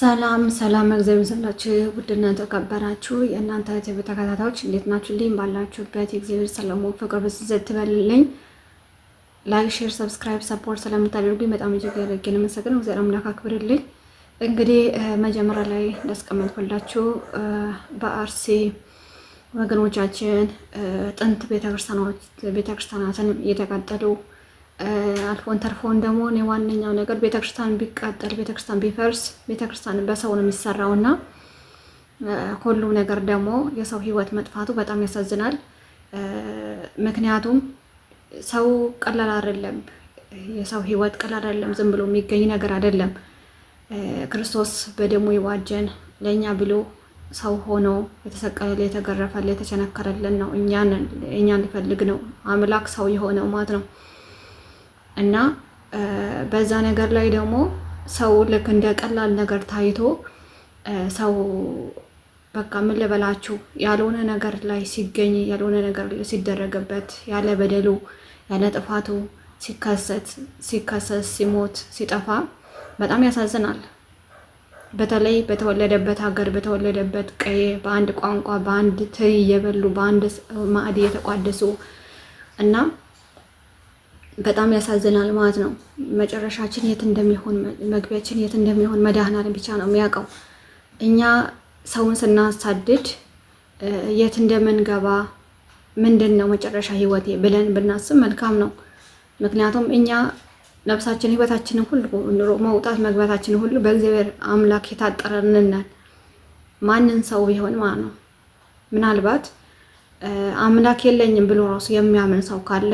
ሰላም ሰላም፣ እግዚአብሔር ይመስገናችሁ። ውድና ተከበራችሁ የእናንተ ቲቪ ተከታታዮች እንዴት ናችሁ? ልኝ ባላችሁበት የእግዚአብሔር ሰላም ፍቅር በዝት ትበልልኝ። ላይክ፣ ሼር፣ ሰብስክራይብ ሰፖርት ስለምታደርጉኝ በጣም እጅግ አድርጌ ነው የማመሰግነው። እግዚአብሔር አምላክ አክብርልኝ። እንግዲህ መጀመሪያ ላይ እንዳስቀመጥኩላችሁ በአርሲ ወገኖቻችን ጥንት ቤተክርስቲያናትን እየተቃጠሉ አልፎን ተርፎን ደግሞ እኔ ዋነኛው ነገር ቤተክርስቲያን ቢቃጠል ቤተክርስቲያን ቢፈርስ ቤተክርስቲያን በሰው ነው የሚሰራውና ሁሉም ነገር ደግሞ የሰው ሕይወት መጥፋቱ በጣም ያሳዝናል። ምክንያቱም ሰው ቀላል አይደለም፣ የሰው ሕይወት ቀላል አይደለም፣ ዝም ብሎ የሚገኝ ነገር አይደለም። ክርስቶስ በደሙ ይዋጀን ለኛ ብሎ ሰው ሆኖ የተሰቀለ የተገረፈ የተቸነከረልን ነው። እኛን ሊፈልግ ነው አምላክ ሰው የሆነው ማለት ነው። እና በዛ ነገር ላይ ደግሞ ሰው ልክ እንደ ቀላል ነገር ታይቶ ሰው በቃ ምን ልበላችሁ ያልሆነ ነገር ላይ ሲገኝ ያልሆነ ነገር ሲደረግበት ያለ በደሉ ያለ ጥፋቱ ሲከሰስ ሲሞት ሲጠፋ በጣም ያሳዝናል። በተለይ በተወለደበት ሀገር በተወለደበት ቀዬ በአንድ ቋንቋ በአንድ ትሪ እየበሉ በአንድ ማዕድ እየተቋደሱ እና በጣም ያሳዝናል ማለት ነው። መጨረሻችን የት እንደሚሆን መግቢያችን የት እንደሚሆን መድኃኒዓለም ብቻ ነው የሚያውቀው። እኛ ሰውን ስናሳድድ የት እንደምንገባ ምንድን ነው መጨረሻ ህይወቴ ብለን ብናስብ መልካም ነው። ምክንያቱም እኛ ነፍሳችን ህይወታችንን ሁሉ ኑሮ መውጣት መግባታችን ሁሉ በእግዚአብሔር አምላክ የታጠረንን ማንን ሰው ቢሆን ማለት ነው። ምናልባት አምላክ የለኝም ብሎ ራሱ የሚያምን ሰው ካለ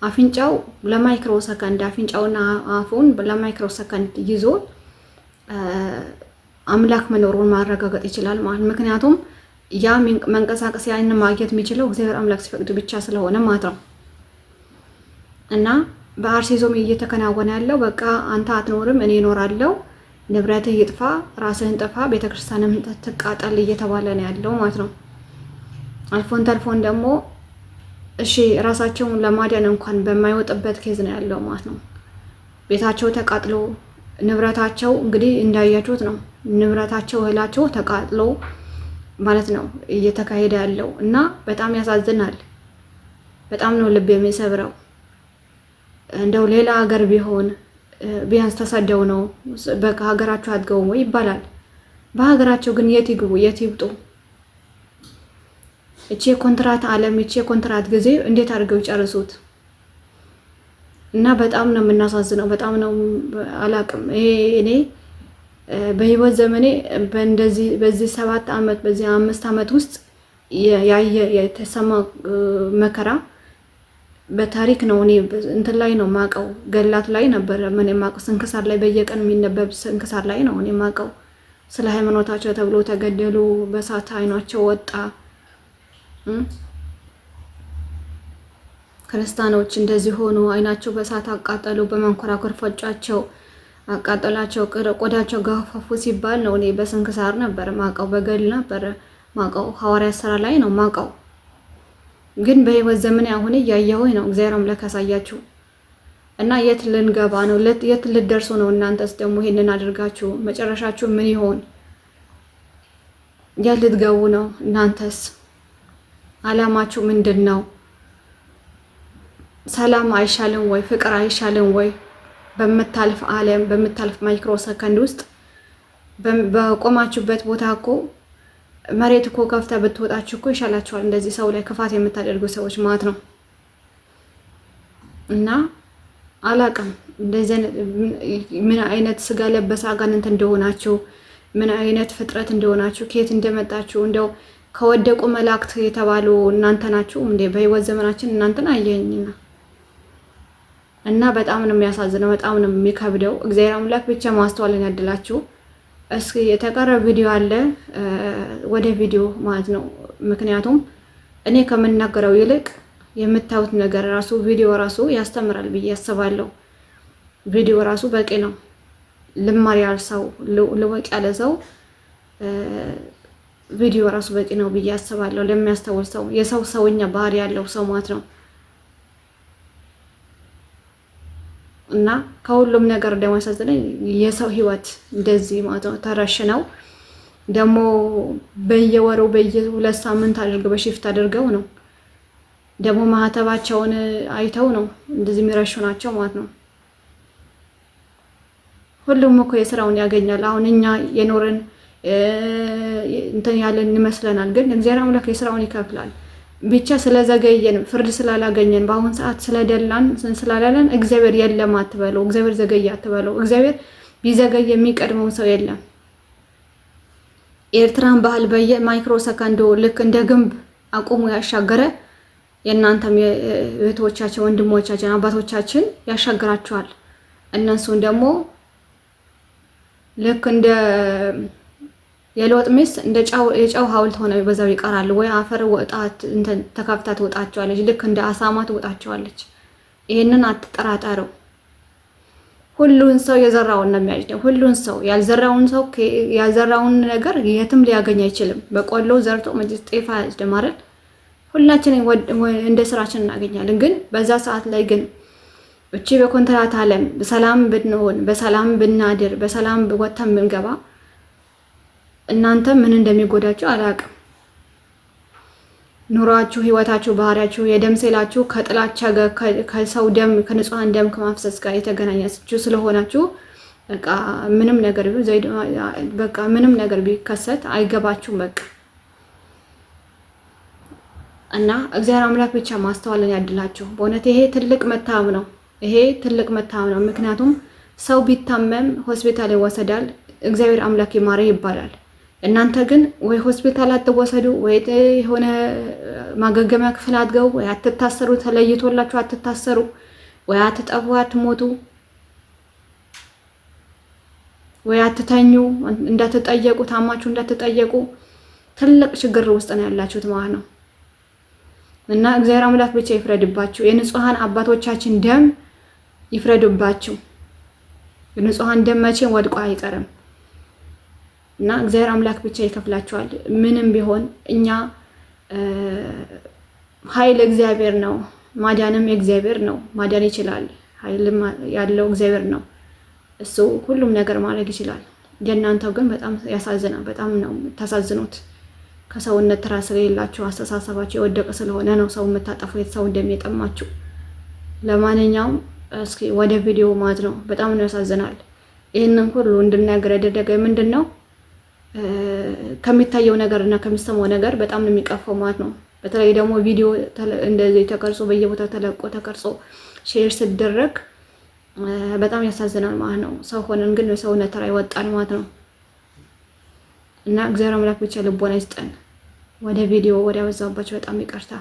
አፍንጫው ለማይክሮ ሰከንድ አፍንጫውና አፉን ለማይክሮ ሰከንድ ይዞ አምላክ መኖሩን ማረጋገጥ ይችላል ማለት። ምክንያቱም ያ መንቀሳቀስ ያን ማግኘት የሚችለው እግዚአብሔር አምላክ ሲፈቅድ ብቻ ስለሆነ ማለት ነው። እና በአርሲ ዞን እየተከናወነ ያለው በቃ አንተ አትኖርም እኔ እኖራለሁ፣ ንብረትህ ይጥፋ፣ ራስህን ጥፋ፣ ቤተክርስቲያንም ትቃጠል እየተባለ ነው ያለው ማለት ነው። አልፎን ተርፎን ደግሞ እሺ ራሳቸውን ለማዳን እንኳን በማይወጥበት ኬዝ ነው ያለው ማለት ነው። ቤታቸው ተቃጥሎ ንብረታቸው እንግዲህ እንዳያችሁት ነው። ንብረታቸው እህላቸው ተቃጥሎ ማለት ነው እየተካሄደ ያለው እና በጣም ያሳዝናል። በጣም ነው ልብ የሚሰብረው። እንደው ሌላ ሀገር ቢሆን ቢያንስ ተሰደው ነው በቃ ሀገራቸው አትገቡም ወይ ይባላል። በሀገራቸው ግን የት ይግቡ የት ይብጡ? እቺ ኮንትራት ዓለም እቺ ኮንትራት ጊዜ እንዴት አድርገው ይጨርሱት? እና በጣም ነው የምናሳዝነው። በጣም ነው አላቅም። እኔ በህይወት ዘመኔ በዚህ 7 ዓመት በዚህ 5 ዓመት ውስጥ የተሰማ መከራ በታሪክ ነው። እኔ እንትን ላይ ነው ማቀው፣ ገላት ላይ ነበር ምን ማቀው፣ ስንክሳር ላይ በየቀን የሚነበብ ስንክሳር ላይ ነው እኔ ማቀው። ስለ ሃይማኖታቸው ተብሎ ተገደሉ፣ በሳት አይናቸው ወጣ። ክርስቲያኖች እንደዚህ ሆኑ፣ አይናቸው በሳት አቃጠሉ፣ በመንኮራኮር ፈጫቸው፣ አቃጠላቸው፣ ቆዳቸው ገፈፉ ሲባል ነው እኔ በስንክሳር ነበር ማቀው፣ በገል ነበር ማቀው፣ ሐዋርያት ሥራ ላይ ነው ማቀው። ግን በህይወት ዘመን አሁን ያያየው ነው እግዚአብሔር አምላክ ያሳያችሁ። እና የት ልንገባ ነው? የት ልደርሱ ነው? እናንተስ ደግሞ ይሄንን አድርጋችሁ መጨረሻችሁ ምን ይሆን? የት ልትገቡ ነው? እናንተስ አላማችሁ ምንድን ነው? ሰላም አይሻልም ወይ? ፍቅር አይሻልም ወይ? በመታልፍ ዓለም በመታልፍ ማይክሮ ሰከንድ ውስጥ በቆማችሁበት ቦታ እኮ መሬት እኮ ከፍታ ብትወጣችሁ እኮ ይሻላችኋል። እንደዚህ ሰው ላይ ክፋት የምታደርጉ ሰዎች ማለት ነው። እና አላቅም እንደዚህ ምን አይነት ስጋ ለበሰ አጋንንት እንደሆናችሁ ምን አይነት ፍጥረት እንደሆናችሁ ከየት እንደመጣችሁ እንደው ከወደቁ መላእክት የተባሉ እናንተ ናችሁ እንዴ? በህይወት ዘመናችን እናንተን አየኝና እና በጣም ነው የሚያሳዝነው። በጣም ነው የሚከብደው። እግዚአብሔር አምላክ ብቻ ማስተዋልን ያድላችሁ። እስኪ የተቀረ ቪዲዮ አለ፣ ወደ ቪዲዮ ማለት ነው። ምክንያቱም እኔ ከምናገረው ይልቅ የምታዩት ነገር ራሱ ቪዲዮ ራሱ ያስተምራል ብዬ አስባለሁ። ቪዲዮ ራሱ በቂ ነው። ልማር ያለ ሰው ልወቅ ያለ ሰው ቪዲዮ ራሱ በቂ ነው ብዬ አስባለሁ። ለሚያስተውል ሰው የሰው ሰውኛ ባህሪ ያለው ሰው ማለት ነው። እና ከሁሉም ነገር ደግሞ ያሳዝነኝ የሰው ህይወት እንደዚህ ማለት ነው ተረሽነው ደግሞ በየወሩ በየ2 ሳምንት አድርገው በሽፍት አድርገው ነው ደግሞ ማህተባቸውን አይተው ነው እንደዚህ የሚረሽናቸው ማለት ነው። ሁሉም እኮ የስራውን ያገኛል። አሁን እኛ የኖርን እንትን ያለን ይመስለናል፣ ግን እግዚአብሔር አምላክ የስራውን ይከፍላል። ብቻ ስለዘገየን ፍርድ ስላላገኘን በአሁን ሰዓት ስለደላን ስላላለን እግዚአብሔር የለም አትበለው፣ እግዚአብሔር ዘገየ አትበለው። እግዚአብሔር ቢዘገይ የሚቀድመው ሰው የለም። ኤርትራን ባህል በየማይክሮ ሰከንዶ ልክ እንደ ግንብ አቁሙ ያሻገረ የእናንተም እህቶቻችን፣ ወንድሞቻችን፣ አባቶቻችን ያሻግራቸዋል። እነሱን ደግሞ ልክ እንደ የለውጥ ሚስ እንደ የጨው ሐውልት ሆነ በዛው ይቀራሉ። ወይ አፈር ወጣት እንትን ተካፍታ ትወጣቸዋለች፣ ልክ እንደ አሳማ ትወጣቸዋለች። ይሄንን አትጠራጠሩ። ሁሉን ሰው የዘራውን ነው የሚያጭደው። ሁሉን ሰው ያልዘራውን ነገር የትም ሊያገኝ አይችልም። በቆሎ ዘርቶ መቼስ ጤፍ አያጭድም አይደል? ሁላችንም እንደ ስራችን እናገኛለን። ግን በዛ ሰዓት ላይ ግን እቺ በኮንትራት ዓለም በሰላም ብንሆን በሰላም ብናድር በሰላም ወተን ብንገባ እናንተ ምን እንደሚጎዳችሁ አላውቅም። ኑሯችሁ፣ ህይወታችሁ፣ ባህሪያችሁ የደም ሴላችሁ ከጥላቻ ጋር ከሰው ደም ከንጹሃን ደም ከማፍሰስ ጋር የተገናኛችሁ ስለሆናችሁ በቃ ምንም ነገር ቢከሰት አይገባችሁም በቃ። እና እግዚአብሔር አምላክ ብቻ ማስተዋልን ያድላችሁ። በእውነት ይሄ ትልቅ መታመም ነው። ምክንያቱም ሰው ቢታመም ሆስፒታል ይወሰዳል፣ እግዚአብሔር አምላክ ይማረ ይባላል። እናንተ ግን ወይ ሆስፒታል አትወሰዱ፣ ወይ የሆነ ማገገሚያ ክፍል አትገቡ፣ ወይ አትታሰሩ፣ ተለይቶላችሁ አትታሰሩ፣ ወይ አትጠፉ፣ አትሞቱ፣ ወይ አትተኙ፣ እንዳትጠየቁ፣ ታማችሁ እንዳትጠየቁ ትልቅ ችግር ውስጥ ነው ያላችሁት ማለት ነው። እና እግዚአብሔር አምላክ ብቻ ይፍረድባችሁ። የንጹሃን አባቶቻችን ደም ይፍረድባችሁ። የንጹሃን ደም መቼም ወድቆ አይቀርም። እና እግዚአብሔር አምላክ ብቻ ይከፍላችኋል። ምንም ቢሆን እኛ ኃይል እግዚአብሔር ነው፣ ማዳንም እግዚአብሔር ነው። ማዳን ይችላል። ኃይልም ያለው እግዚአብሔር ነው። እሱ ሁሉም ነገር ማድረግ ይችላል። የእናንተው ግን በጣም ያሳዝናል። በጣም ነው ታሳዝኑት። ከሰውነት ትራስ የሌላችሁ አስተሳሰባችሁ የወደቀ ስለሆነ ነው ሰው የምታጠፉት፣ ሰው እንደሚጠማችሁ። ለማንኛውም እስኪ ወደ ቪዲዮ ማለት ነው። በጣም ነው ያሳዝናል። ይህንን ሁሉ እንድናገር ያደረገ ምንድን ነው? ከሚታየው ነገር እና ከሚሰማው ነገር በጣም ነው የሚቀፈው ማለት ነው። በተለይ ደግሞ ቪዲዮ እንደዚህ ተቀርጾ በየቦታው ተቀርጾ ሼር ሲደረግ በጣም ያሳዝናል ማለት ነው። ሰው ሆነን ግን የሰውነት ተራ ይወጣል ማለት ነው። እና እግዚአብሔር አምላክ ብቻ ልቦና ይስጠን። ወደ ቪዲዮ ወደ ያወዛባችሁ በጣም ይቅርታ።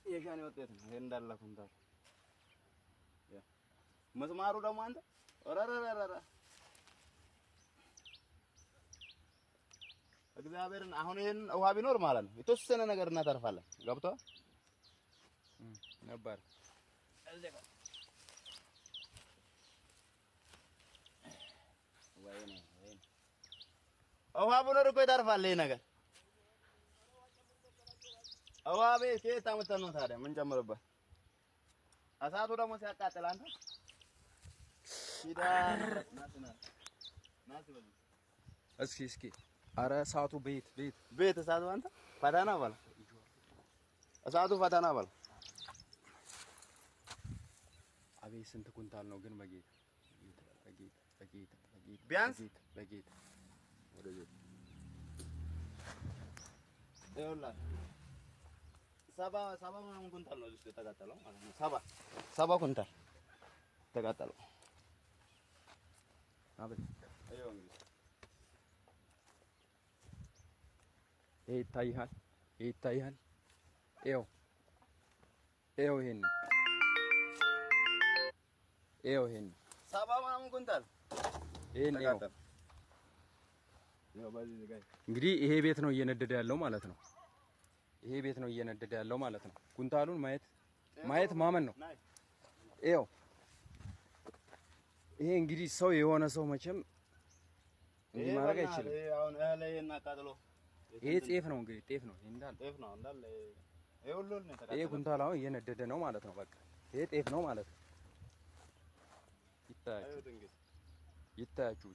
የሻኔ ወጤት ነው ይሄ እንዳለ ኩንታል መስማሩ ደግሞ አንተ ረረረረ እግዚአብሔርን አሁን ይሄን ውሃ ቢኖር ማለት ነው የተወሰነ ነገር እናተርፋለን። ገብቷል ነበር ወይኔ ውሃ ቢኖር እኮ ይተርፋል ይሄ ነገር። አዋቤ ከየት አመጣን ነው ታዲያ? ምን ጨምርበት? እሳቱ ደግሞ ሲያቃጥል አንተ ሲዳን እስኪ አረ እሳቱ ቤት እሳቱ አንተ ፈተና በል እሳቱ ፈተና በል። አቤት ስንት ኩንታል ነው ግን በጌታ ቢያንስ በጌታ ይኸውልህ ሰባ ምናምን ኩንታል ነው እዚህ የተቃጠለው ማለት ነው። ሰባ ኩንታል ተቃጠለው። አቤት ይኸው እንግዲህ ይሄ ይታይሃል፣ ይሄ ይታይሃል። ይኸው ይሄን ይሄን ሰባ ምናምን ኩንታል ይሄን እንግዲህ ይሄ ቤት ነው እየነደደ ያለው ማለት ነው። ይሄ ቤት ነው እየነደደ ያለው ማለት ነው። ኩንታሉን ማየት ማመን ነው። ይኸው ይሄ እንግዲህ ሰው የሆነ ሰው መቼም እንዲህ ማድረግ አይችልም። ይሄ አሁን እህል እናቃጥሎ ይሄ ጤፍ ነው እንግዲህ ጤፍ ነው እንዳለ ይሄ ሁሉን ነው ተቃጠለው። ይሄ ኩንታል አሁን እየነደደ ነው ማለት ነው። በቃ ይሄ ጤፍ ነው ማለት ነው። ይታያችሁ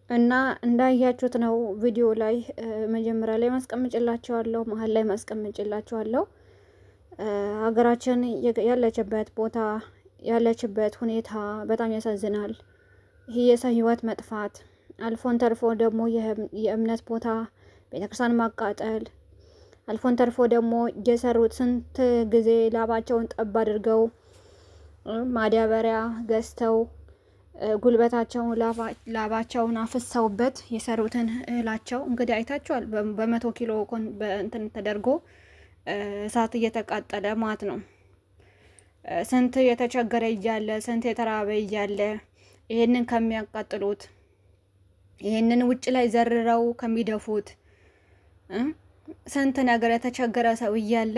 እና እንዳያችሁት ነው ቪዲዮ ላይ መጀመሪያ ላይ ማስቀምጭላችኋለሁ፣ መሀል ላይ ማስቀምጭላችኋለሁ። ሀገራችን ያለችበት ቦታ ያለችበት ሁኔታ በጣም ያሳዝናል። ይህ የሰው ህይወት መጥፋት አልፎን ተርፎ ደግሞ የእምነት ቦታ ቤተክርስቲያን ማቃጠል አልፎን ተርፎ ደግሞ የሰሩት ስንት ጊዜ ላባቸውን ጠብ አድርገው ማዳበሪያ ገዝተው ጉልበታቸውን ላባቸውን አፍሰውበት የሰሩትን እህላቸው እንግዲህ አይታችኋል። በ100 ኪሎ በእንትን ተደርጎ እሳት እየተቃጠለ ማለት ነው። ስንት የተቸገረ እያለ ስንት የተራበ እያለ ይሄንን ከሚያቃጥሉት ይሄንን ውጭ ላይ ዘርረው ከሚደፉት ስንት ነገር የተቸገረ ሰው እያለ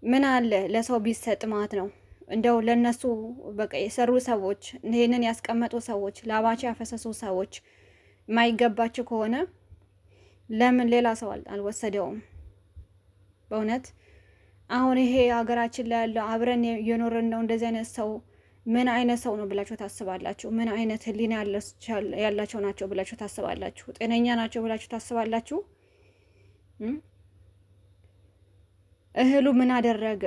ምን አለ ለሰው ቢሰጥ ማለት ነው። እንደው ለነሱ በቃ የሰሩ ሰዎች ይሄንን ያስቀመጡ ሰዎች ላባቸው ያፈሰሱ ሰዎች ማይገባቸው ከሆነ ለምን ሌላ ሰው አልወሰደውም? በእውነት አሁን ይሄ ሀገራችን ላይ ያለው አብረን የኖርን ነው። እንደዚህ አይነት ሰው ምን አይነት ሰው ነው ብላችሁ ታስባላችሁ? ምን አይነት ህሊና ያላቸው ናቸው ብላችሁ ታስባላችሁ? ጤነኛ ናቸው ብላችሁ ታስባላችሁ? እህሉ ምን አደረገ?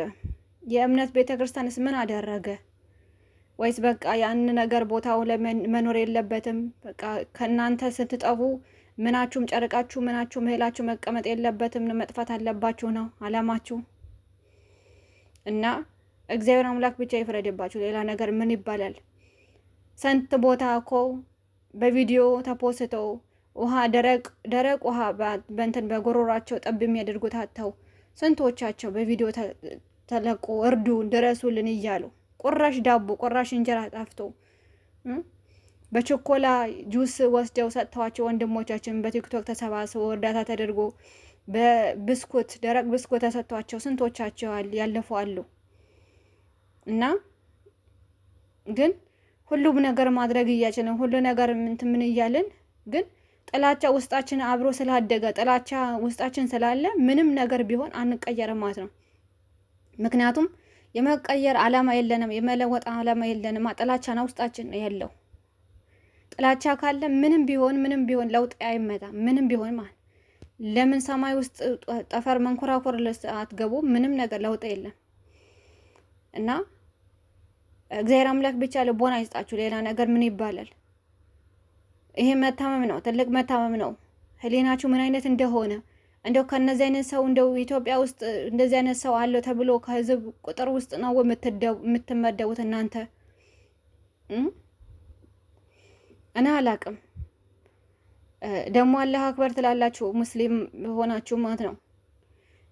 የእምነት ቤተክርስቲያንስ ምን አደረገ? ወይስ በቃ ያን ነገር ቦታው ለመኖር የለበትም? በቃ ከናንተ ስትጠቡ ምናችሁም ጨርቃችሁ ምናችሁም እህላችሁ መቀመጥ የለበትም፣ መጥፋት አለባችሁ ነው አላማችሁ። እና እግዚአብሔር አምላክ ብቻ ይፍረድባችሁ። ሌላ ነገር ምን ይባላል? ስንት ቦታ እኮ በቪዲዮ ተፖስተው ውሃ ደረቅ ውሃ በእንትን በጎሮራቸው ጠብ የሚያደርጉት አጥተው ስንቶቻቸው በቪዲዮ ተለቆ እርዱን ድረሱልን እያሉ ቁራሽ ዳቦ ቁራሽ እንጀራ ጣፍቶ በቾኮላ ጁስ ወስደው ሰጥተዋቸው ወንድሞቻችን በቲክቶክ ተሰባስበው እርዳታ ተደርጎ በብስኩት ደረቅ ብስኩት ተሰጥቷቸው ስንቶቻቸው ያለፉ አሉ። እና ግን ሁሉም ነገር ማድረግ እያችልን ሁሉ ነገር ምን እያልን ግን ጥላቻ ውስጣችን አብሮ ስላደገ ጥላቻ ውስጣችን ስላለ ምንም ነገር ቢሆን አንቀየርም ማለት ነው። ምክንያቱም የመቀየር ዓላማ የለንም፣ የመለወጥ ዓላማ የለንም። ጥላቻ ነው ውስጣችን ያለው። ጥላቻ ካለ ምንም ቢሆን ለውጥ አይመጣም። ምንም ቢሆን ማለት ለምን ሰማይ ውስጥ ጠፈር መንኮራኮር አትገቡ? ምንም ነገር ለውጥ የለም። እና እግዚአብሔር አምላክ ብቻ ልቦና ይስጣችሁ። ሌላ ነገር ምን ይባላል? ይሄ መታመም ነው፣ ትልቅ መታመም ነው። ህሊናችሁ ምን አይነት እንደሆነ እንደው ከነዚህ አይነት ሰው እንደው ኢትዮጵያ ውስጥ እንደዚህ አይነት ሰው አለ ተብሎ ከህዝብ ቁጥር ውስጥ ነው የምትመደቡት እናንተ? እኔ አላቅም። ደግሞ አላህ አክበር ትላላችሁ ሙስሊም ሆናችሁ ማለት ነው።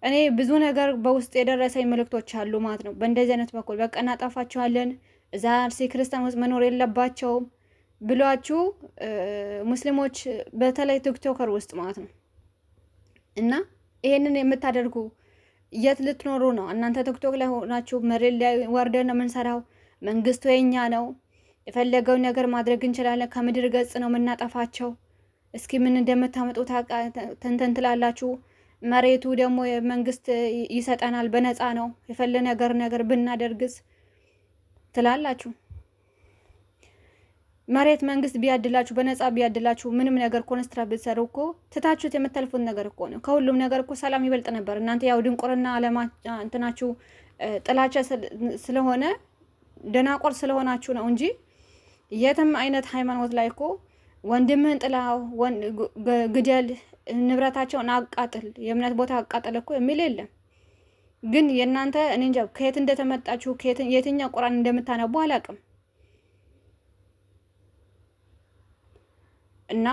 እኔ ብዙ ነገር በውስጥ የደረሰኝ መልእክቶች አሉ ማለት ነው። በእንደዚህ አይነት በኩል በቃ እናጠፋችኋለን፣ እዛ አርሲ ክርስቲያን ውስጥ መኖር የለባቸውም ብሏችሁ ሙስሊሞች በተለይ ቲክቶከር ውስጥ ማለት ነው። እና ይሄንን የምታደርጉ የት ልትኖሩ ነው እናንተ? ቲክቶክ ላይ ሆናችሁ መሬት ላይ ወርደን ነው የምንሰራው፣ መንግስቱ የኛ ነው፣ የፈለገውን ነገር ማድረግ እንችላለን፣ ከምድር ገጽ ነው የምናጠፋቸው። እስኪ ምን እንደምታመጡ ተንተን ትላላችሁ። መሬቱ ደግሞ መንግስት ይሰጠናል፣ በነፃ ነው፣ የፈለ ነገር ብናደርግስ ትላላችሁ። መሬት መንግስት ቢያድላችሁ በነፃ ቢያድላችሁ ምንም ነገር ኮንስትራክት ብትሰሩ እኮ ትታችሁት የምትልፉት ነገር እኮ ነው። ከሁሉም ነገር እኮ ሰላም ይበልጥ ነበር። እናንተ ያው ድንቁርና አለማ እንትናችሁ ጥላቻ ስለሆነ ደናቆር ስለሆናችሁ ነው እንጂ የትም አይነት ሃይማኖት ላይ እኮ ወንድምህን ጥላው ግደል፣ ንብረታቸውን አቃጥል፣ የእምነት ቦታ አቃጥል እኮ የሚል የለም። ግን የእናንተ እኔ እንጃ ከየት እንደተመጣችሁ የትኛው ቁርአን እንደምታነቡ አላውቅም። እና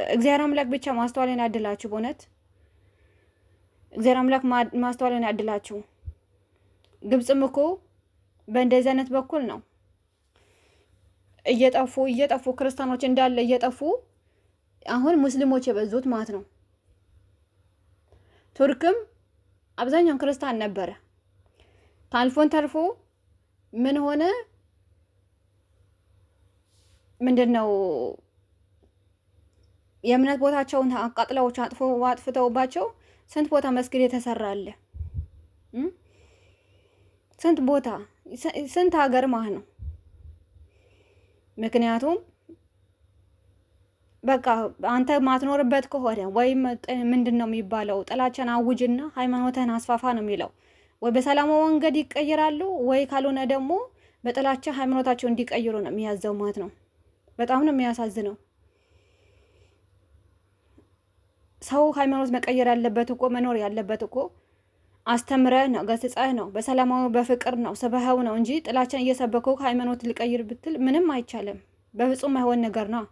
እግዚአብሔር አምላክ ብቻ ማስተዋልን ያድላችሁ። በእውነት እግዚአብሔር አምላክ ማስተዋልን ያድላችሁ። ግብጽም እኮ በእንደዚህ አይነት በኩል ነው እየጠፉ ክርስቲያኖች እንዳለ እየጠፉ አሁን ሙስሊሞች የበዙት ማለት ነው። ቱርክም አብዛኛው ክርስቲያን ነበረ። ታልፎን ተርፎ ምን ሆነ? ምንድነው የእምነት ቦታቸውን አቃጥለው አጥፍተውባቸው ስንት ቦታ መስጊድ የተሰራለ፣ ስንት ቦታ ስንት ሀገር ማለት ነው። ምክንያቱም በቃ አንተ ማትኖርበት ከሆነ ወይም ምንድነው የሚባለው ጥላቻን አውጅና ሃይማኖትህን አስፋፋ ነው የሚለው። ወይ በሰላማዊ መንገድ ይቀየራሉ፣ ወይ ካልሆነ ደግሞ በጥላቻ ሃይማኖታቸው እንዲቀይሩ ነው የሚያዘው ማለት ነው። በጣም ነው የሚያሳዝነው። ሰው ሃይማኖት መቀየር ያለበት እኮ መኖር ያለበት እኮ አስተምረህ ነው፣ ገስጸህ ነው፣ በሰላማዊ በፍቅር ነው፣ ስበኸው ነው እንጂ ጥላቻን እየሰበከው ሃይማኖት ልቀይር ብትል ምንም አይቻልም። በፍጹም አይሆን ነገር ነው።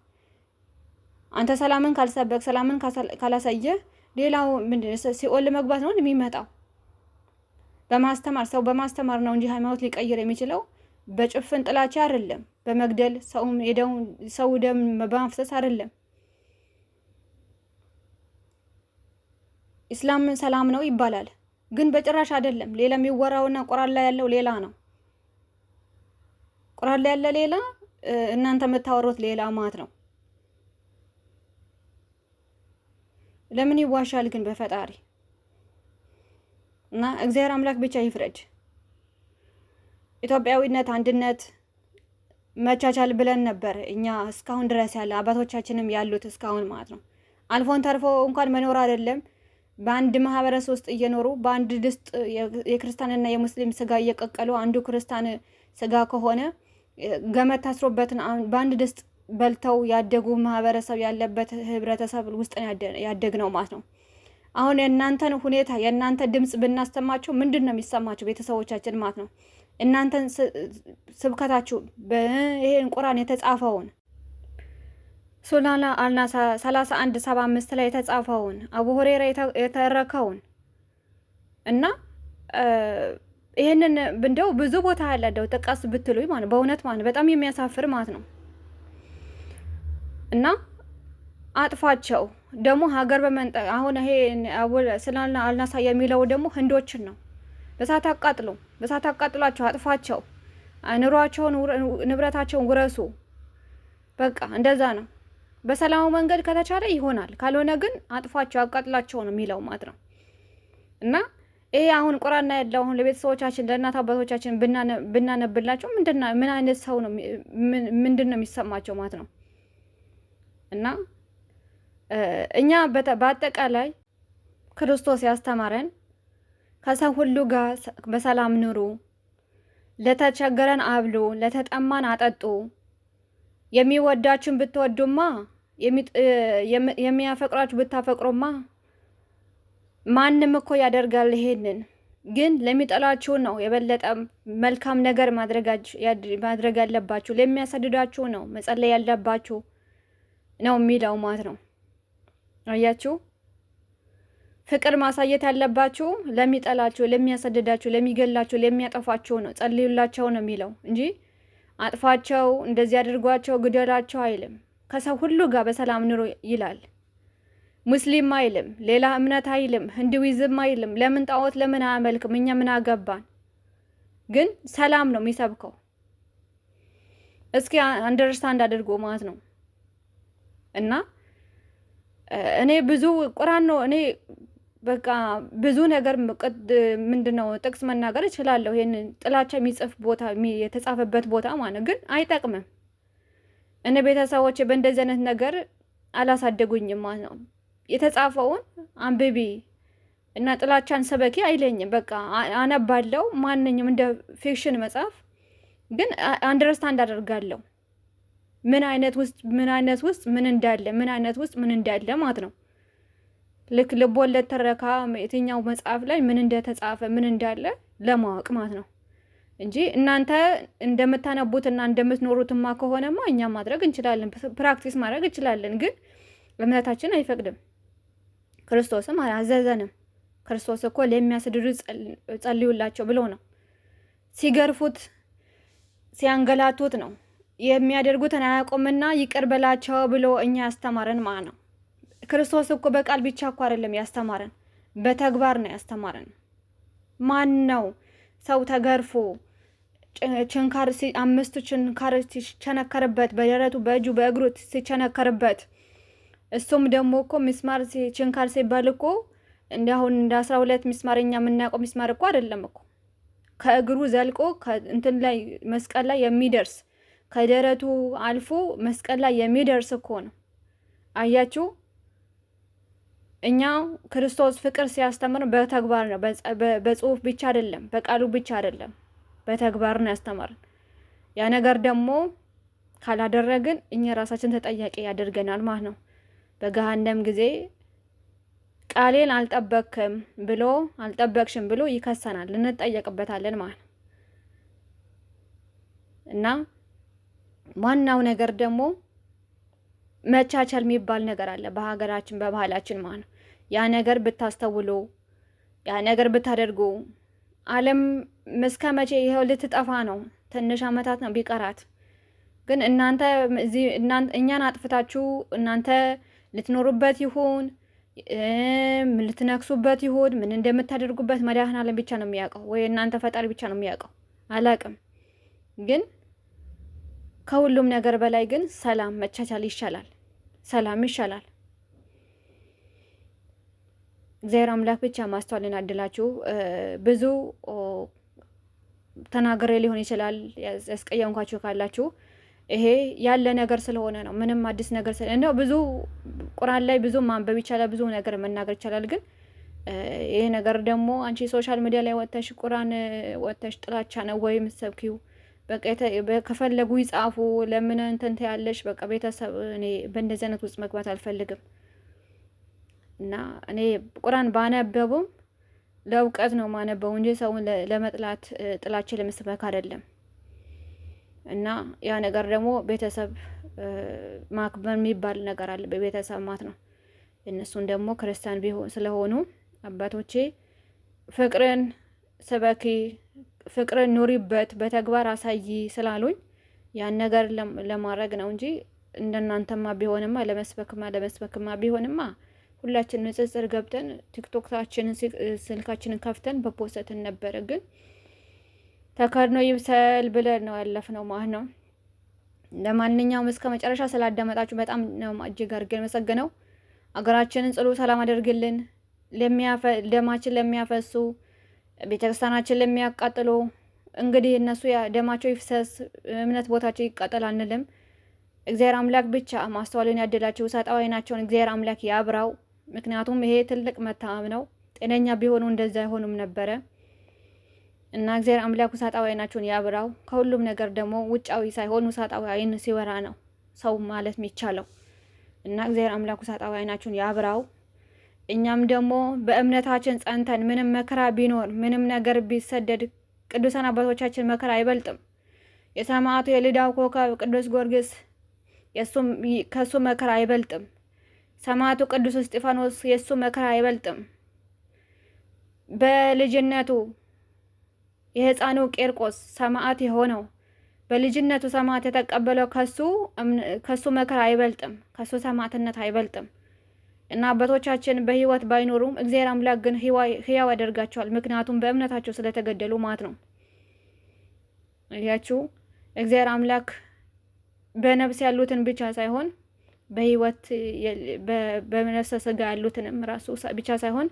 አንተ ሰላምን ካልሰበክ ሰላምን ካላሳየ ሌላው ሲኦል ለመግባት ነው የሚመጣው። በማስተማር ሰው በማስተማር ነው እንጂ ሃይማኖት ሊቀይር የሚችለው በጭፍን ጥላቻ አይደለም፣ በመግደል ሰው ደም በማፍሰስ አይደለም። ኢስላም ሰላም ነው ይባላል፣ ግን በጭራሽ አይደለም። ሌላ የሚወራውና ቁርአን ላይ ያለው ሌላ ነው። ቁርአን ላይ ያለ ሌላ፣ እናንተ የምታወሩት ሌላ ማለት ነው። ለምን ይዋሻል ግን በፈጣሪ? እና እግዚአብሔር አምላክ ብቻ ይፍረድ። ኢትዮጵያዊነት፣ አንድነት፣ መቻቻል ብለን ነበር እኛ እስካሁን ድረስ ያለ አባቶቻችንም ያሉት እስካሁን ማለት ነው። አልፎን ተርፎ እንኳን መኖር አይደለም በአንድ ማህበረሰብ ውስጥ እየኖሩ በአንድ ድስት የክርስቲያንና የሙስሊም ስጋ እየቀቀሉ አንዱ ክርስቲያን ስጋ ከሆነ ገመድ ታስሮበትን በአንድ ድስት በልተው ያደጉ ማህበረሰብ ያለበት ህብረተሰብ ውስጥ ያደግነው ማለት ነው። አሁን የእናንተን ሁኔታ የእናንተ ድምጽ ብናስተማቸው ምንድን ነው የሚሰማቸው ቤተሰቦቻችን ማለት ነው? እናንተን ስብከታችሁ ይሄን ቁርአን የተጻፈውን ሱናና አልና 31:75 ላይ የተጻፈውን አቡ ሁረይራ የተረከውን እና ይሄንን እንደው ብዙ ቦታ ያለደው ተቃስ ብትሉኝ ማለት በእውነት ማለት በጣም የሚያሳፍር ማለት ነው። እና አጥፋቸው። ደግሞ ሀገር በመንጠቅ አሁን ይሄ ስላልና አልናሳያ የሚለው ደግሞ ህንዶችን ነው። በሳት አቃጥሏቸው፣ አጥፋቸው፣ ኑሯቸውን ንብረታቸውን ውረሱ። በቃ እንደዛ ነው። በሰላሙ መንገድ ከተቻለ ይሆናል፣ ካልሆነ ግን አጥፋቸው፣ አቃጥላቸው ነው የሚለው ማለት ነው። እና ይሄ አሁን ቁርአን ያለው አሁን ለቤተሰቦቻችን ለእናት አባቶቻችን ብናነብላቸው ምን አይነት ሰው ነው ምንድን ነው የሚሰማቸው ማለት ነው። እና እኛ በአጠቃላይ ክርስቶስ ያስተማረን ከሰው ሁሉ ጋር በሰላም ኑሩ፣ ለተቸገረን አብሉ፣ ለተጠማን አጠጡ፣ የሚወዳችሁን ብትወዱማ፣ የሚያፈቅራችሁ ብታፈቅሩማ ማንም እኮ ያደርጋል ይሄንን። ግን ለሚጠላችሁ ነው የበለጠ መልካም ነገር ማድረግ ያለባችሁ፣ ለሚያሰድዳችሁ ነው መጸለይ ያለባችሁ ነው የሚለው ማለት ነው። አያችሁ፣ ፍቅር ማሳየት ያለባችሁ ለሚጠላችሁ፣ ለሚያሰድዳችሁ፣ ለሚገላችሁ፣ ለሚያጠፋችሁ ነው፣ ጸልዩላቸው ነው የሚለው እንጂ አጥፋቸው፣ እንደዚህ አድርጓቸው፣ ግደላቸው አይልም። ከሰው ሁሉ ጋር በሰላም ኑሩ ይላል። ሙስሊም አይልም፣ ሌላ እምነት አይልም፣ ህንዱይዝም አይልም። ለምን ጣዖት ለምን አያመልክም? እኛ ምን አገባን? ግን ሰላም ነው የሚሰብከው። እስኪ አንደርስታንድ አድርጎ ማለት ነው። እና እኔ ብዙ ቁርአን ነው እኔ በቃ ብዙ ነገር ምንድነው ጥቅስ መናገር እችላለሁ። ይሄንን ጥላቻ የሚጽፍ ቦታ የተጻፈበት ቦታ ማለት ግን አይጠቅምም። እኔ ቤተሰቦቼ በእንደዚህ አይነት ነገር አላሳደጉኝም ማለት ነው። የተጻፈውን አንብቢ እና ጥላቻን ሰበኪ አይለኝም። በቃ አነባለሁ፣ ማንኛውም እንደ ፊክሽን መጽሐፍ ግን አንደርስታንድ አደርጋለሁ ምን አይነት ውስጥ ምን እንዳለ ማለት ነው። ልክ ልቦለድ ትረካ የትኛው መጽሐፍ ላይ ምን እንደተጻፈ ምን እንዳለ ለማወቅ ማለት ነው እንጂ እናንተ እንደምታነቡትና እንደምትኖሩትማ ከሆነማ እኛ ማድረግ እንችላለን፣ ፕራክቲስ ማድረግ እንችላለን። ግን እምነታችን አይፈቅድም፣ ክርስቶስም አላዘዘንም። ክርስቶስ እኮ ለሚያስድዱ ጸልዩላቸው ብሎ ነው። ሲገርፉት ሲያንገላቱት ነው የሚያደርጉትን አያውቁምና ይቅር በላቸው ብሎ እኛ ያስተማረን ማለት ነው። ክርስቶስ እኮ በቃል ብቻ እኮ አይደለም ያስተማረን፣ በተግባር ነው ያስተማረን። ማን ነው ሰው ተገርፎ አምስቱ ችንካር ሲቸነከርበት፣ በደረቱ በእጁ በእግሩ ሲቸነከርበት፣ እሱም ደግሞ እኮ ሚስማር ችንካር ሲባል እኮ እንዲያሁን እንደ 12 ሚስማር እኛ የምናውቀው ሚስማር እኮ አይደለም እኮ ከእግሩ ዘልቆ እንትን ላይ መስቀል ላይ የሚደርስ ከደረቱ አልፎ መስቀል ላይ የሚደርስ እኮ ነው። አያችሁ፣ እኛ ክርስቶስ ፍቅር ሲያስተምር በተግባር ነው፣ በጽሁፍ ብቻ አይደለም፣ በቃሉ ብቻ አይደለም፣ በተግባር ነው ያስተማርን። ያ ነገር ደግሞ ካላደረግን እኛ ራሳችን ተጠያቂ ያደርገናል ማለት ነው። በገሃነም ጊዜ ቃሌን አልጠበቅሽም ብሎ ይከሰናል፣ እንጠየቅበታለን ማለት ነው። እና ዋናው ነገር ደግሞ መቻቻል የሚባል ነገር አለ በሀገራችን በባህላችን ማለት ነው። ያ ነገር ብታስተውሉ፣ ያ ነገር ብታደርጉ ዓለም እስከ መቼ ይኸው ልትጠፋ ነው። ትንሽ ዓመታት ነው ቢቀራት። ግን እናንተ እኛን አጥፍታችሁ እናንተ ልትኖሩበት ይሁን ልትነክሱበት ይሁን ምን እንደምታደርጉበት መድኃኔዓለም ብቻ ነው የሚያውቀው፣ ወይ እናንተ ፈጣሪ ብቻ ነው የሚያውቀው። አላቅም። ግን ከሁሉም ነገር በላይ ግን ሰላም መቻቻል ይሻላል፣ ሰላም ይሻላል። እግዚአብሔር አምላክ ብቻ ማስተዋልን አድላችሁ። ብዙ ተናግሬ ሊሆን ይችላል፣ ያስቀየምኳችሁ ካላችሁ ይሄ ያለ ነገር ስለሆነ ነው። ምንም አዲስ ነገር እንደው ብዙ ቁርአን ላይ ብዙ ማንበብ ይቻላል፣ ብዙ ነገር መናገር ይቻላል። ግን ይሄ ነገር ደግሞ አንቺ ሶሻል ሚዲያ ላይ ወጥተሽ ቁርአን ወጥተሽ ጥላቻ ነው ወይ የምትሰብኪው? በቃ ከፈለጉ ይጻፉ፣ ለምን እንትን ያለሽ በቃ ቤተሰብ እኔ በእንደዚህ አይነት ውስጥ መግባት አልፈልግም። እና እኔ ቁርአን ባነበቡም ለእውቀት ነው ማነበው እንጂ ሰውን ለመጥላት ጥላቻ ለመስበክ አይደለም። እና ያ ነገር ደግሞ ቤተሰብ ማክበር የሚባል ነገር አለ በቤተሰብ ማለት ነው። እነሱን ደግሞ ክርስቲያን ስለሆኑ አባቶቼ ፍቅርን ስበኪ፣ ፍቅርን ኑሪበት፣ በተግባር አሳይ ስላሉኝ ያን ነገር ለማድረግ ነው እንጂ እንደናንተማ ቢሆንማ ለመስበክማ ቢሆንማ ሁላችን ንጽጽር ገብተን ቲክቶካችንን ስልካችንን ከፍተን በፖስተን ነበር። ግን ተከድኖ ይብሰል ብለን ነው ያለፍነው ማለት ነው። ለማንኛውም እስከ መጨረሻ ስላዳመጣችሁ በጣም ነው እጅግ አድርጌ መሰግነው። አገራችንን ጽሉ ሰላም አድርግልን። ደማችን ለሚያፈሱ ቤተክርስቲያናችን ለሚያቃጥሉ እንግዲህ እነሱ ደማቸው ይፍሰስ፣ እምነት ቦታቸው ይቃጠል አንልም። እግዚአብሔር አምላክ ብቻ ማስተዋልን ያደላቸው ውሳጣዊ ዓይናቸውን እግዚአብሔር አምላክ ያብራው። ምክንያቱም ይሄ ትልቅ መታመም ነው። ጤነኛ ቢሆኑ እንደዛ አይሆኑም ነበረ እና እግዚአብሔር አምላክ ውሳጣዊ ዓይናቸውን ያብራው። ከሁሉም ነገር ደግሞ ውጫዊ ሳይሆን ውሳጣዊ ዓይን ሲወራ ነው ሰው ማለት የሚቻለው እና እግዚአብሔር አምላክ ውሳጣዊ ዓይናቸውን ያብራው። እኛም ደግሞ በእምነታችን ጸንተን ምንም መከራ ቢኖር ምንም ነገር ቢሰደድ ቅዱሳን አባቶቻችን መከራ አይበልጥም። የሰማዕቱ የልዳው ኮከብ ቅዱስ ጊዮርጊስ ከሱ መከራ አይበልጥም። ሰማዕቱ ቅዱስ እስጢፋኖስ የሱ መከራ አይበልጥም። በልጅነቱ የሕፃኑ ቄርቆስ ሰማዕት የሆነው በልጅነቱ ሰማዕት የተቀበለው ከሱ መከራ አይበልጥም። ከሱ ሰማዕትነት አይበልጥም። እና አባቶቻችን በህይወት ባይኖሩም እግዚአብሔር አምላክ ግን ህያው ያደርጋቸዋል። ምክንያቱም በእምነታቸው ስለተገደሉ ማለት ነው። እያችሁ እግዚአብሔር አምላክ በነፍስ ያሉትን ብቻ ሳይሆን በህይወት በነፍሰ ስጋ ያሉትንም ራሱ ብቻ ሳይሆን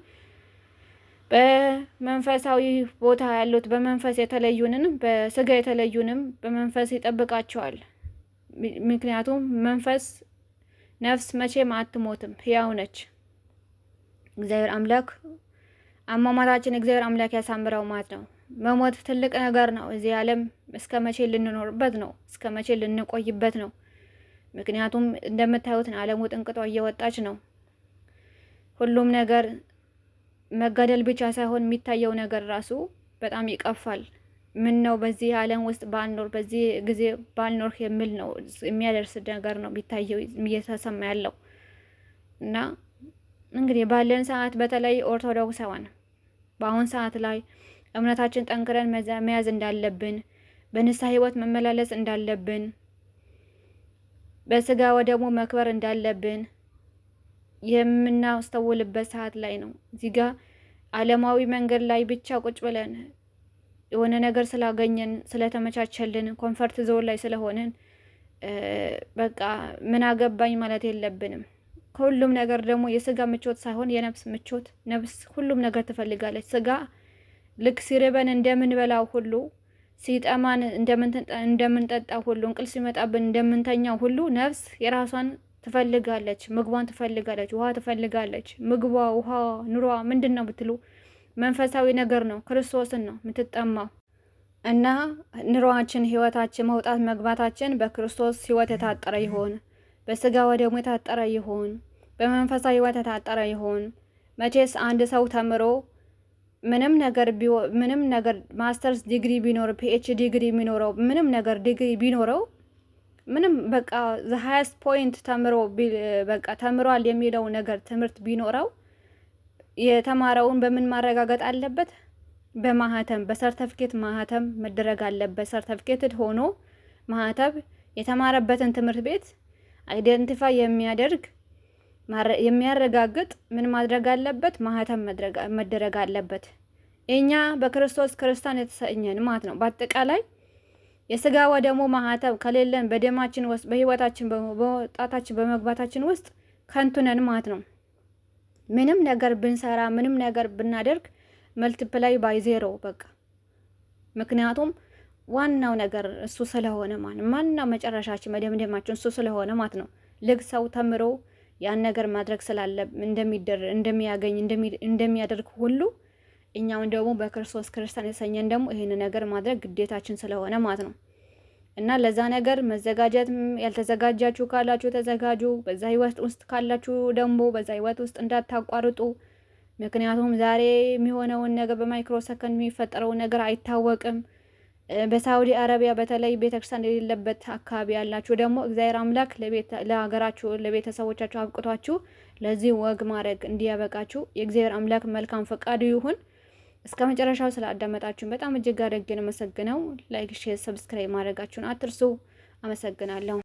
በመንፈሳዊ ቦታ ያሉት በመንፈስ የተለዩንን በስጋ የተለዩንም በመንፈስ ይጠብቃቸዋል። ምክንያቱም ነፍስ መቼም አትሞትም፣ ህያው ነች። እግዚአብሔር አምላክ አሟሟታችን እግዚአብሔር አምላክ ያሳምረው ማለት ነው። መሞት ትልቅ ነገር ነው። እዚህ ዓለም እስከ መቼ ልንኖርበት ነው? እስከ መቼ ልንቆይበት ነው? ምክንያቱም እንደምታዩት ዓለሙ ጥንቅጦ እየወጣች ነው። ሁሉም ነገር መገደል ብቻ ሳይሆን የሚታየው ነገር ራሱ በጣም ይቀፋል። ምን ነው በዚህ ዓለም ውስጥ ባልኖር በዚህ ጊዜ ባልኖር የሚል ነው የሚያደርስ ነገር ነው የሚታየው እየተሰማ ያለው እና እንግዲህ ባለን ሰዓት በተለይ ኦርቶዶክሳውያን በአሁን ሰዓት ላይ እምነታችን ጠንክረን መያዝ እንዳለብን፣ በንስሐ ህይወት መመላለስ እንዳለብን፣ በስጋ ወደሙ መክበር እንዳለብን የምናስተውልበት ሰዓት ላይ ነው። እዚህ ጋር ዓለማዊ መንገድ ላይ ብቻ ቁጭ ብለን የሆነ ነገር ስላገኘን ስለተመቻቸልን ኮንፈርት ዞን ላይ ስለሆነን በቃ ምን አገባኝ ማለት የለብንም። ከሁሉም ነገር ደግሞ የስጋ ምቾት ሳይሆን የነፍስ ምቾት፣ ነፍስ ሁሉም ነገር ትፈልጋለች። ስጋ ልክ ሲርበን እንደምንበላው ሁሉ ሲጠማን እንደምንጠጣው ሁሉ እንቅልፍ ሲመጣብን እንደምንተኛው ሁሉ ነፍስ የራሷን ትፈልጋለች፣ ምግቧን ትፈልጋለች፣ ውሃ ትፈልጋለች። ምግቧ፣ ውሃ፣ ኑሯ ምንድን ነው ብትሉ መንፈሳዊ ነገር ነው። ክርስቶስን ነው የምትጠማው እና ኑሯችን፣ ህይወታችን፣ መውጣት መግባታችን በክርስቶስ ህይወት የታጠረ ይሆን? በስጋ ወደሙ የታጠረ ይሆን? በመንፈሳዊ ህይወት የታጠረ ይሆን? መቼስ አንድ ሰው ተምሮ ምንም ነገር ማስተርስ ዲግሪ ቢኖር ፒኤችዲ ዲግሪ ቢኖረው ምንም ነገር ዲግሪ ቢኖረው ምንም በቃ ዘ ሃይስት ፖይንት ተምሮ በቃ ተምሯል የሚለው ነገር ትምህርት ቢኖረው የተማረውን በምን ማረጋገጥ አለበት? በማህተም በሰርቲፊኬት ማህተም መደረግ አለበት። ሰርቲፊኬትድ ሆኖ ማህተም የተማረበትን ትምህርት ቤት አይደንቲፋይ የሚያረጋግጥ ምን ማድረግ አለበት? ማህተም መደረግ አለበት። እኛ በክርስቶስ ክርስቲያን የተሰኘን ማለት ነው። በአጠቃላይ የስጋ ወደሙ ማህተም ከሌለን በደማችን ውስጥ በህይወታችን በወጣታችን በመግባታችን ውስጥ ከንቱ ነን ማለት ነው። ምንም ነገር ብንሰራ ምንም ነገር ብናደርግ መልቲፕላይ ባይ ዜሮ በቃ። ምክንያቱም ዋናው ነገር እሱ ስለሆነ ማለት ማናው መጨረሻችን መደምደማችን እሱ ስለሆነ ማለት ነው። ልክ ሰው ተምሮ ያን ነገር ማድረግ ስላለ እንደሚያደርግ ሁሉ እኛውን ደግሞ በክርስቶስ ክርስቲያን የተሰኘን ደግሞ ይሄን ነገር ማድረግ ግዴታችን ስለሆነ ማለት ነው። እና ለዛ ነገር መዘጋጀት ያልተዘጋጃችሁ ካላችሁ ተዘጋጁ። በዛ ህይወት ውስጥ ካላችሁ ደግሞ በዛ ህይወት ውስጥ እንዳታቋርጡ። ምክንያቱም ዛሬ የሚሆነውን ነገር በማይክሮ ሰከንድ የሚፈጠረውን ነገር አይታወቅም። በሳውዲ አረቢያ በተለይ ቤተክርስቲያን የሌለበት አካባቢ ያላችሁ ደግሞ እግዚአብሔር አምላክ ለሀገራችሁ ለቤተሰቦቻችሁ አብቅቷችሁ ለዚህ ወግ ማድረግ እንዲያበቃችሁ የእግዚአብሔር አምላክ መልካም ፈቃዱ ይሁን። እስከ መጨረሻው ስላዳመጣችሁን በጣም እጅግ አድርጌ ነው የማመሰግነው። ላይክ፣ ሼር፣ ሰብስክራይብ ማድረጋችሁን አትርሱ። አመሰግናለሁ።